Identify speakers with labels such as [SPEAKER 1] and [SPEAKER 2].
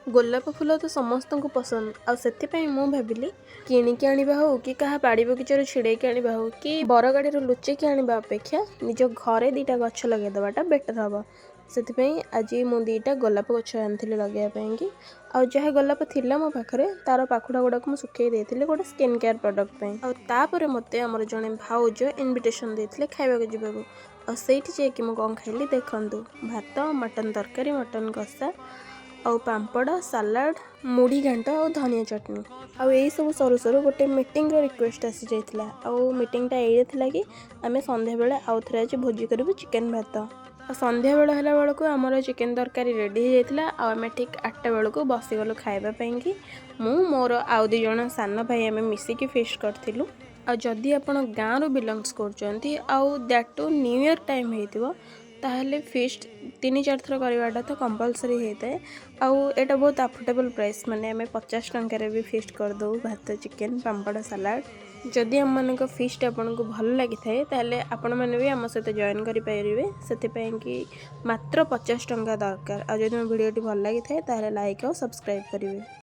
[SPEAKER 1] गोलाप फूल तो समस्त को पसंद आସେଥିପାଇଁ ମୁଁ ଭାବିଲି କିଣିକି ଆଣିବା ହଉ କି କାହା ବାଡ଼ି ବଗିଚାରୁ ଛିଡ଼େଇକି ଆଣିବା ହଉ କି ବରଗାଡ଼ିରୁ ଲୁଚେଇକି ଆଣିବା ଅପେକ୍ଷା ନିଜ ଘରେ ଦୁଇଟା ଗଛ ଲଗାଇଦେବାଟା ବେଟର୍ ହେବ। ସେଥିପାଇଁ ଆଜି ମୁଁ ଦୁଇଟା ଗୋଲାପ ଗଛ ଆଣିଥିଲି ଲଗାଇବା ପାଇଁକି। ଆଉ ଯାହା ଗୋଲାପ ଥିଲା ମୋ ପାଖରେ ତାର ପାଖୁଡ଼ା ଗୁଡ଼ାକୁ ମୁଁ ଶୁଖେଇ ଦେଇଥିଲି ଗୋଟେ ସ୍କିନ୍ କେୟାର ପ୍ରଡ଼କ୍ଟ ପାଇଁ। ଆଉ ତାପରେ ମୋତେ ଆମର ଜଣେ ଭାଉଜ ଇନଭିଟେସନ୍ ଦେଇଥିଲେ ଖାଇବାକୁ ଯିବାକୁ। ଆଉ ସେଇଠି ଯାଇକି ମୁଁ କ'ଣ ଖାଇଲି ଦେଖନ୍ତୁ, ଭାତ, ମଟନ୍ ତରକାରୀ, ମଟନ୍ କଷା ଆଉ ପାମ୍ପଡ଼, ସାଲାଡ଼, ମୁଢ଼ି ଘାଣ୍ଟ ଆଉ ଧନିଆ ଚଟଣି। ଆଉ ଏଇ ସବୁ ସରୁ ସରୁ ଗୋଟେ ମିଟିଂର ରିକ୍ୱେଷ୍ଟ ଆସିଯାଇଥିଲା। ଆଉ ମିଟିଂଟା ଏଇଆ ଥିଲା କି ଆମେ ସନ୍ଧ୍ୟାବେଳେ ଆଉ ଥରେ ଆଜି ଭୋଜି କରିବୁ ଚିକେନ୍ ଭାତ। ଆଉ ସନ୍ଧ୍ୟାବେଳ ହେଲା ବେଳକୁ ଆମର ଚିକେନ୍ ତରକାରୀ ରେଡ଼ି ହେଇଯାଇଥିଲା। ଆଉ ଆମେ ଠିକ୍ 8ଟା ବେଳକୁ ବସିଗଲୁ ଖାଇବା ପାଇଁକି। ମୁଁ ମୋର ଆଉ 2 ଜଣ ସାନ ଭାଇ ଆମେ ମିଶିକି ଫିଷ୍ଟ କରିଥିଲୁ। ଆଉ ଯଦି ଆପଣ ଗାଁରୁ ବିଲଙ୍ଗସ୍ କରୁଛନ୍ତି ଆଉ that to new year time ହେଇଥିବ ତାହେଲେ ଫିଷ୍ଟ 3-4 ଥର କରିବାଟା ତ କମ୍ପଲସରି ହେଇଥାଏ। ଆଉ ଏଇଟା ବହୁତ ଆଫୋର୍ଡେବଲ୍ ପ୍ରାଇସ୍, ମାନେ ଆମେ 50 ଟଙ୍କାରେ ବି ଫିଷ୍ଟ କରିଦେଉ ଭାତ, ଚିକେନ୍, ପାମ୍ପଡ଼, ସାଲାଡ଼। ଯଦି ଆମମାନଙ୍କ ଫିଷ୍ଟ ଆପଣଙ୍କୁ ଭଲ ଲାଗିଥାଏ ତାହେଲେ ଆପଣମାନେ ବି ଆମ ସହିତ ଜଏନ୍ କରିପାରିବେ। ସେଥିପାଇଁ କି ମାତ୍ର 50 ଟଙ୍କା ଦରକାର। ଆଉ ଯଦି ମୋ ଭିଡ଼ିଓଟି ଭଲ ଲାଗିଥାଏ ତାହେଲେ ଲାଇକ୍ ଆଉ ସବସ୍କ୍ରାଇବ୍ କରିବେ।